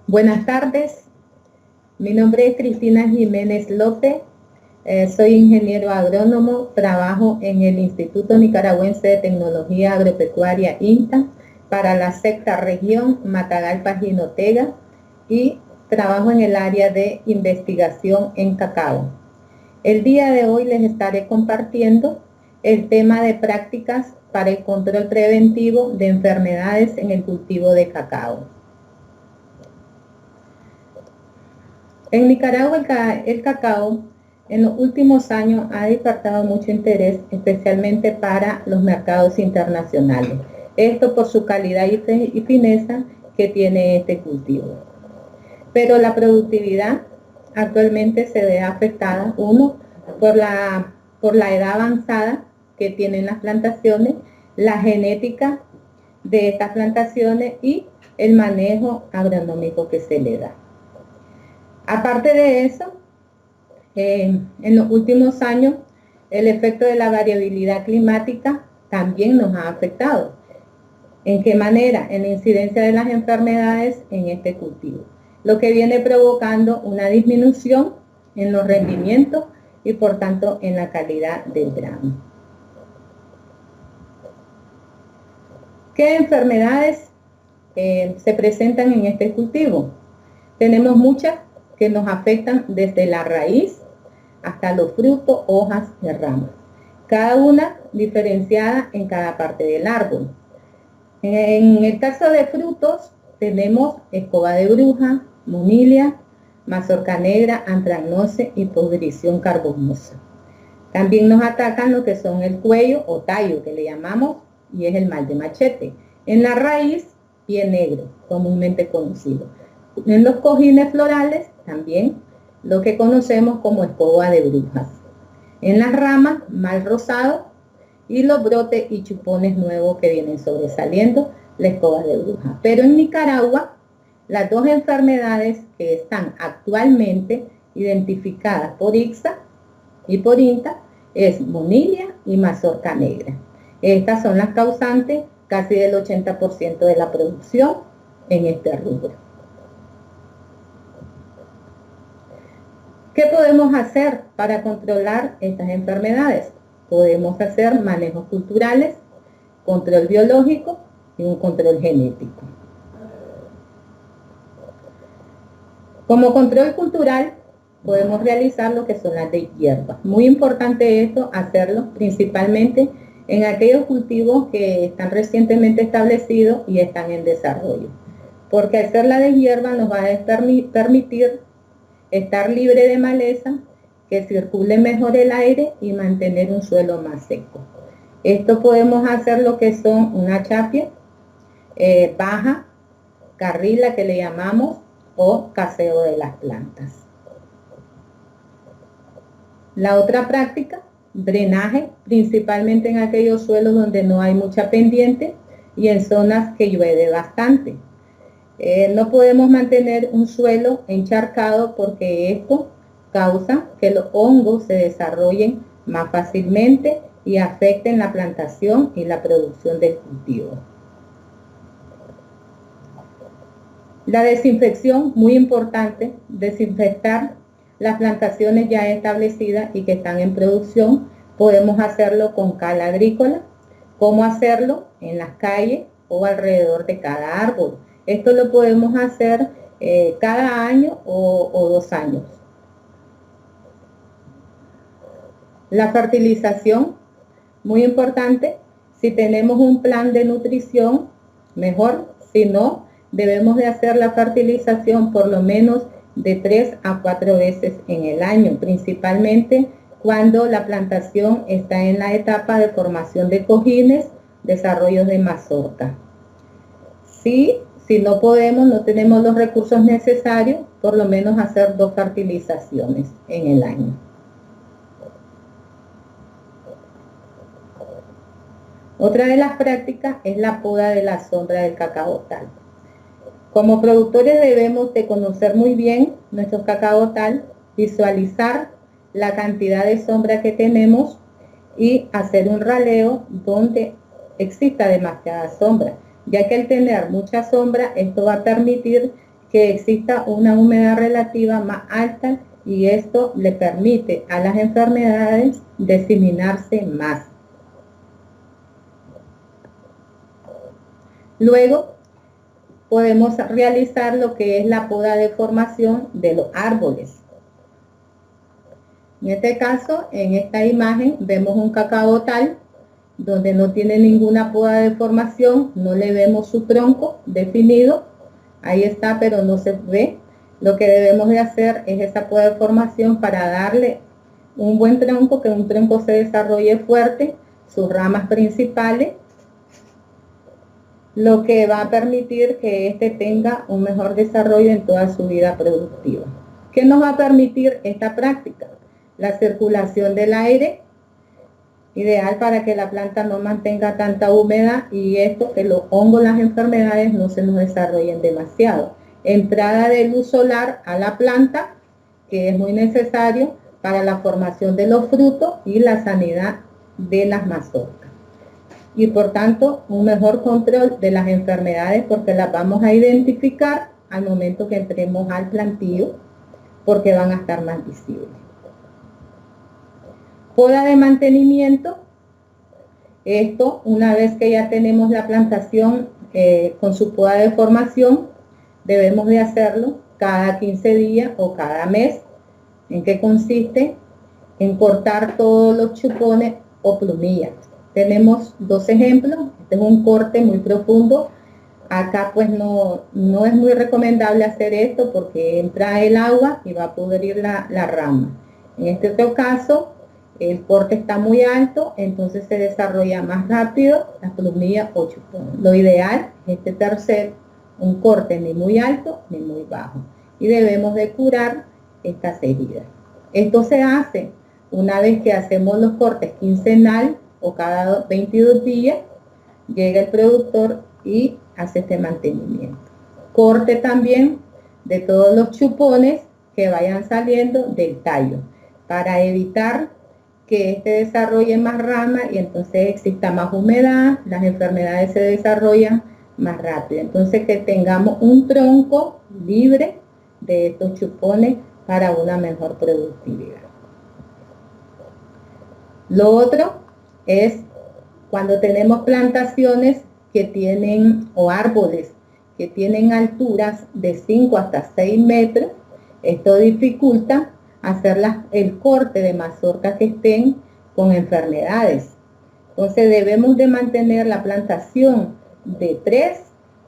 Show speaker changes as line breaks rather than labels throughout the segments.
Buenas tardes, mi nombre es Cristina Jiménez López, soy ingeniero agrónomo, trabajo en el Instituto Nicaragüense de Tecnología Agropecuaria INTA para la sexta región Matagalpa-Jinotega y trabajo en el área de investigación en cacao. El día de hoy les estaré compartiendo el tema de prácticas para el control preventivo de enfermedades en el cultivo de cacao. En Nicaragua el cacao en los últimos años ha despertado mucho interés, especialmente para los mercados internacionales. Esto por su calidad y fineza que tiene este cultivo. Pero la productividad actualmente se ve afectada, uno, por la edad avanzada que tienen las plantaciones, la genética de estas plantaciones y el manejo agronómico que se le da. Aparte de eso, en los últimos años, el efecto de la variabilidad climática también nos ha afectado. ¿En qué manera? En la incidencia de las enfermedades en este cultivo, lo que viene provocando una disminución en los rendimientos y por tanto en la calidad del grano. ¿Qué enfermedades se presentan en este cultivo? Tenemos muchas que nos afectan desde la raíz hasta los frutos, hojas y ramas, cada una diferenciada en cada parte del árbol. En el caso de frutos tenemos escoba de bruja, monilia, mazorca negra, anthracnose y podrición carbonosa. También nos atacan lo que son el cuello o tallo, que le llamamos, y es el mal de machete. En la raíz, pie negro, comúnmente conocido. En los cojines florales, también lo que conocemos como escoba de brujas. En las ramas, mal rosado, y los brotes y chupones nuevos que vienen sobresaliendo, la escoba de brujas. Pero en Nicaragua, las dos enfermedades que están actualmente identificadas por ICSA y por INTA es monilia y mazorca negra. Estas son las causantes casi del 80% de la producción en este rubro. ¿Qué podemos hacer para controlar estas enfermedades? Podemos hacer manejos culturales, control biológico y un control genético. Como control cultural, podemos realizar lo que son las de hierbas. Muy importante esto, hacerlo principalmente en aquellos cultivos que están recientemente establecidos y están en desarrollo. Porque hacer la de hierba nos va a permitir estar libre de maleza, que circule mejor el aire y mantener un suelo más seco. Esto podemos hacer lo que son una chapia, baja, carrila que le llamamos, o caseo de las plantas. La otra práctica, drenaje, principalmente en aquellos suelos donde no hay mucha pendiente y en zonas que llueve bastante. No podemos mantener un suelo encharcado porque esto causa que los hongos se desarrollen más fácilmente y afecten la plantación y la producción del cultivo. La desinfección, muy importante, desinfectar las plantaciones ya establecidas y que están en producción. Podemos hacerlo con cal agrícola, cómo hacerlo en las calles o alrededor de cada árbol. Esto lo podemos hacer cada año o 2 años. La fertilización, muy importante. Si tenemos un plan de nutrición, mejor. Si no, debemos de hacer la fertilización por lo menos de 3 a 4 veces en el año, principalmente cuando la plantación está en la etapa de formación de cojines, desarrollo de mazorca. Si no podemos, no tenemos los recursos necesarios, por lo menos hacer 2 fertilizaciones en el año. Otra de las prácticas es la poda de la sombra del cacaotal. Como productores debemos de conocer muy bien nuestro cacaotal, visualizar la cantidad de sombra que tenemos y hacer un raleo donde exista demasiada sombra, ya que al tener mucha sombra, esto va a permitir que exista una humedad relativa más alta y esto le permite a las enfermedades diseminarse más. Luego podemos realizar lo que es la poda de formación de los árboles. En este caso, en esta imagen, vemos un cacaotal donde no tiene ninguna poda de formación, no le vemos su tronco definido, ahí está, pero no se ve. Lo que debemos de hacer es esa poda de formación para darle un buen tronco, que un tronco se desarrolle fuerte, sus ramas principales, lo que va a permitir que éste tenga un mejor desarrollo en toda su vida productiva. ¿Qué nos va a permitir esta práctica? La circulación del aire, ideal para que la planta no mantenga tanta humedad y esto, que los hongos, las enfermedades no se nos desarrollen demasiado. Entrada de luz solar a la planta, que es muy necesario para la formación de los frutos y la sanidad de las mazorcas. Y por tanto, un mejor control de las enfermedades porque las vamos a identificar al momento que entremos al plantío, porque van a estar más visibles. Poda de mantenimiento. Esto, una vez que ya tenemos la plantación con su poda de formación, debemos de hacerlo cada 15 días o cada mes. ¿En qué consiste? En cortar todos los chupones o plumillas. Tenemos dos ejemplos. Este es un corte muy profundo. Acá pues no es muy recomendable hacer esto porque entra el agua y va a pudrir la rama. En este otro caso, el corte está muy alto, entonces se desarrolla más rápido las plumillas o chupones. Lo ideal es este tercer, un corte ni muy alto ni muy bajo. Y debemos de curar estas heridas. Esto se hace una vez que hacemos los cortes quincenal o cada 22 días, llega el productor y hace este mantenimiento. Corte también de todos los chupones que vayan saliendo del tallo para evitar que este desarrolle más ramas y entonces exista más humedad, las enfermedades se desarrollan más rápido. Entonces que tengamos un tronco libre de estos chupones para una mejor productividad. Lo otro es cuando tenemos plantaciones que tienen, o árboles que tienen alturas de 5 hasta 6 metros, esto dificulta hacer el corte de mazorcas que estén con enfermedades. Entonces debemos de mantener la plantación de 3,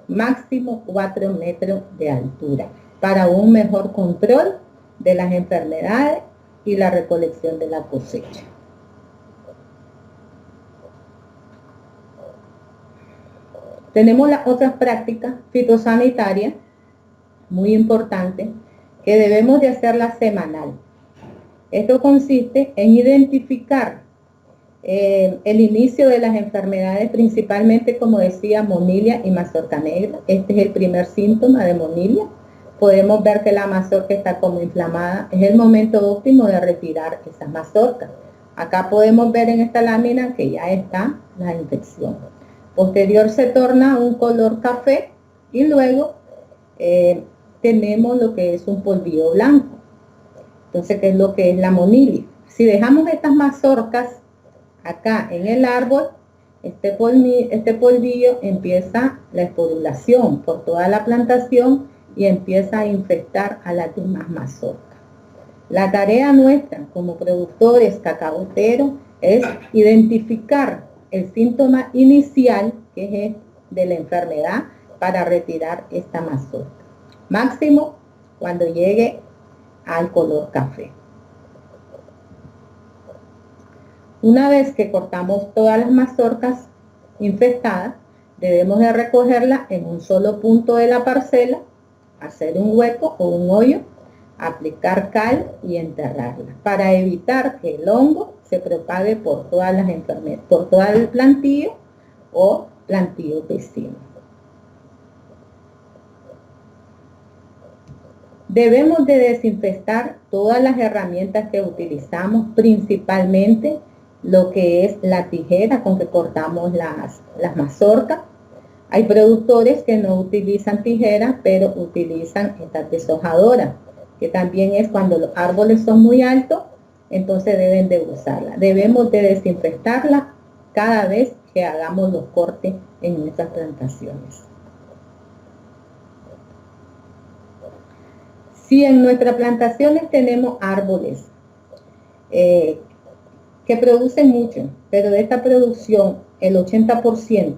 máximo 4 metros de altura para un mejor control de las enfermedades y la recolección de la cosecha. Tenemos las otras prácticas fitosanitarias muy importantes que debemos de hacerlas semanal. Esto consiste en identificar el inicio de las enfermedades, principalmente, como decía, monilia y mazorca negra. Este es el primer síntoma de monilia. Podemos ver que la mazorca está como inflamada. Es el momento óptimo de retirar esas mazorcas. Acá podemos ver en esta lámina que ya está la infección. Posterior se torna un color café y luego tenemos lo que es un polvillo blanco. Entonces, ¿qué es lo que es la monilia? Si dejamos estas mazorcas acá en el árbol, este polvillo empieza la esporulación por toda la plantación y empieza a infectar a las demás mazorcas. La tarea nuestra como productores cacahueteros es identificar el síntoma inicial, que es de la enfermedad, para retirar esta mazorca. Máximo cuando llegue al color café. Una vez que cortamos todas las mazorcas infectadas, debemos de recogerlas en un solo punto de la parcela, hacer un hueco o un hoyo, aplicar cal y enterrarla para evitar que el hongo se propague por todas las enfermedades, por todo el plantío o plantío vecino. Debemos de desinfectar todas las herramientas que utilizamos, principalmente lo que es la tijera con que cortamos las mazorcas. Hay productores que no utilizan tijeras, pero utilizan estas deshojadoras, que también es cuando los árboles son muy altos, entonces deben de usarla. Debemos de desinfectarla cada vez que hagamos los cortes en nuestras plantaciones. Si en nuestras plantaciones tenemos árboles que producen mucho, pero de esta producción el 80%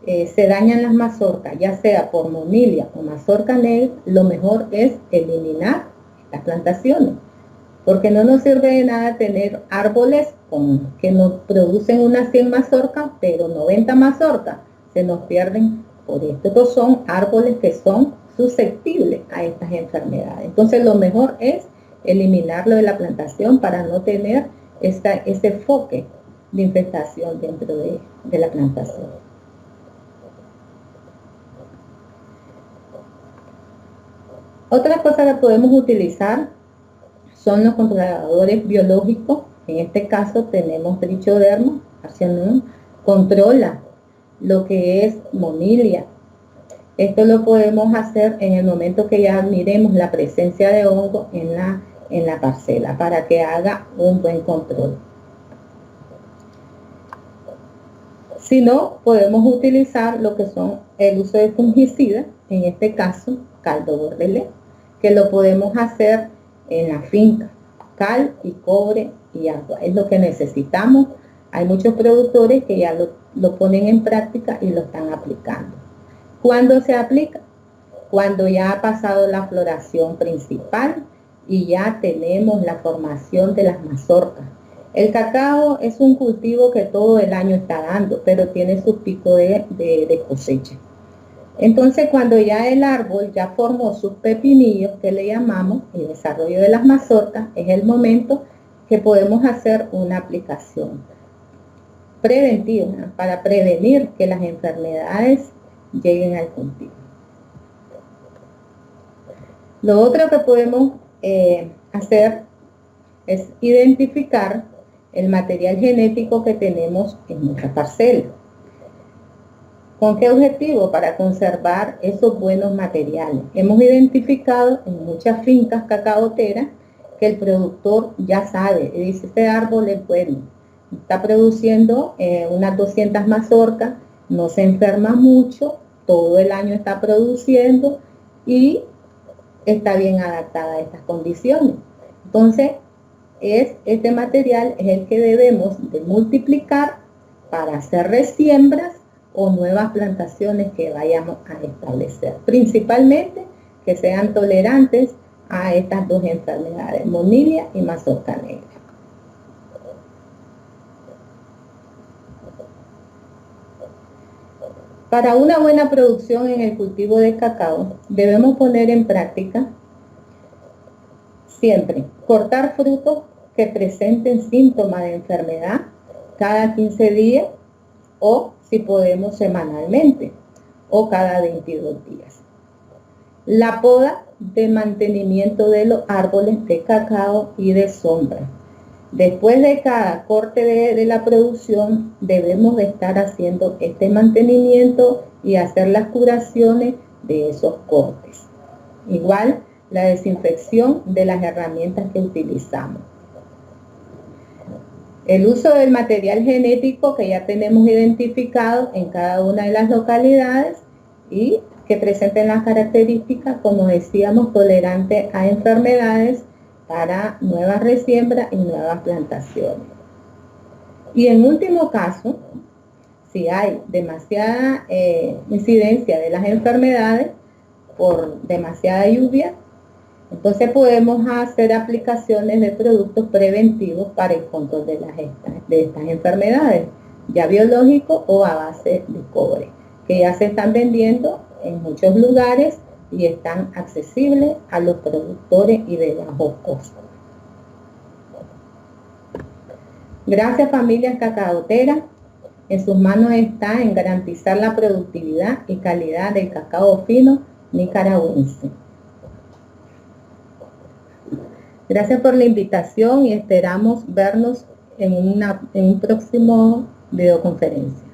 se dañan las mazorcas, ya sea por monilia o mazorca negra, lo mejor es eliminar las plantaciones, porque no nos sirve de nada tener árboles que nos producen unas 100 mazorcas, pero 90 mazorcas se nos pierden por esto. Estos son árboles que son susceptibles a estas enfermedades. Entonces lo mejor es eliminarlo de la plantación para no tener ese foque de infestación dentro de la plantación. Otra cosa que podemos utilizar son los controladores biológicos. En este caso tenemos Trichoderma arceum, controla lo que es monilia. Esto lo podemos hacer en el momento que ya miremos la presencia de hongo en la parcela para que haga un buen control. Si no, podemos utilizar lo que son el uso de fungicidas, en este caso caldo bordelé, que lo podemos hacer en la finca. Cal y cobre y agua es lo que necesitamos. Hay muchos productores que ya lo ponen en práctica y lo están aplicando. ¿Cuándo se aplica? Cuando ya ha pasado la floración principal y ya tenemos la formación de las mazorcas. El cacao es un cultivo que todo el año está dando, pero tiene su pico de cosecha. Entonces, cuando ya el árbol ya formó sus pepinillos, que le llamamos, el desarrollo de las mazorcas, es el momento que podemos hacer una aplicación preventiva para prevenir que las enfermedades lleguen al cultivo. Lo otro que podemos hacer es identificar el material genético que tenemos en nuestra parcela. ¿Con qué objetivo? Para conservar esos buenos materiales. Hemos identificado en muchas fincas cacaoteras que el productor ya sabe, dice, este árbol es bueno, está produciendo unas 200 mazorcas, no se enferma mucho, todo el año está produciendo y está bien adaptada a estas condiciones. Entonces, este material es el que debemos de multiplicar para hacer resiembras o nuevas plantaciones que vayamos a establecer. Principalmente que sean tolerantes a estas dos enfermedades, monilia y mazorca negra. Para una buena producción en el cultivo de cacao, debemos poner en práctica siempre cortar frutos que presenten síntomas de enfermedad cada 15 días o, si podemos, semanalmente o cada 22 días. La poda de mantenimiento de los árboles de cacao y de sombra. Después de cada corte de la producción debemos de estar haciendo este mantenimiento y hacer las curaciones de esos cortes. Igual la desinfección de las herramientas que utilizamos. El uso del material genético que ya tenemos identificado en cada una de las localidades y que presenten las características, como decíamos, tolerantes a enfermedades para nuevas resiembras y nuevas plantaciones. Y en último caso, si hay demasiada incidencia de las enfermedades por demasiada lluvia, entonces podemos hacer aplicaciones de productos preventivos para el control de estas enfermedades, ya biológicos o a base de cobre, que ya se están vendiendo en muchos lugares y están accesibles a los productores y de bajo costo. Gracias, familias cacaoteras. En sus manos está en garantizar la productividad y calidad del cacao fino nicaragüense. Gracias por la invitación y esperamos vernos en un próximo videoconferencia.